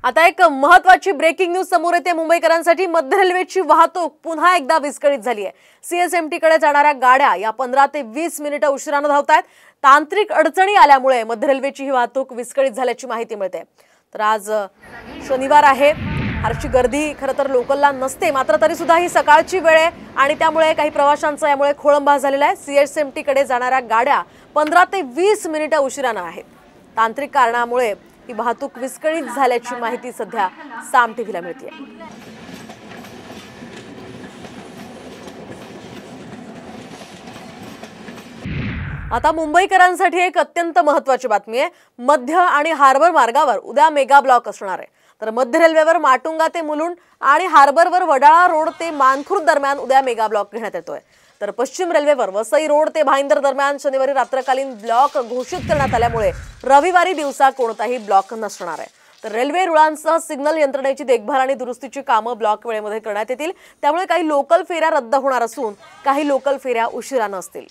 आता एक महत्त्वाची ब्रेकिंग न्यूज समोर येते। मुंबईकरांसाठी मध्य रेल्वेची वाहतूक पुन्हा एकदा विस्कळीत झाली आहे। सीएसएमटी कडे जाणाऱ्या गाड्या या 15 ते 20 मिनिटे उशिराने धावतात। तांत्रिक अडचणी आल्यामुळे मध्य रेल्वेची ही वाहतूक विस्कळीत झाल्याची माहिती मिळते। तर आज शनिवार आहे, फारशी गर्दी खरं तर लोकलला नसते, मात्र तरी सुद्धा ही सकाळची वेळ आहे आणि त्यामुळे काही प्रवाशांचा यामुळे खोळंबा झालेला आहे। सीएसएमटी कडे जाणाऱ्या गाड्या 15 ते 20 मिनिटे उशिराने आहेत। तांत्रिक कारणामुळे ही वाहतूक विस्कळीत झाल्याची माहिती सध्या साम टीव्हीला मिळते। आता मुंबईकरांसाठी एक अत्यंत महत्त्वाची बातमी आहे। मध्य आणि हार्बर मार्गावर उद्या मेगा ब्लॉक असणार आहे। तर मध्य रेल्वेवर माटुंगा ते मुलुंड आणि हार्बरवर वडाळा रोड ते मानखुर्द दरम्यान उद्या मेगा ब्लॉक घेण्यात येतोय। तर पश्चिम रेल्वेवर वसई रोड ते भाईंदर दरम्यान शनिवारी रात्रकालीन ब्लॉक घोषित करण्यात आल्यामुळे रविवारी दिवसा कोणताही ब्लॉक नसणार आहे। तर रेल्वे रुळांसह सिग्नल यंत्रणेची देखभाल आणि दुरुस्तीची कामं ब्लॉक वेळेमध्ये करण्यात येतील। त्यामुळे काही लोकल फेऱ्या रद्द होणार असून काही लोकल फेऱ्या उशिराने असतील।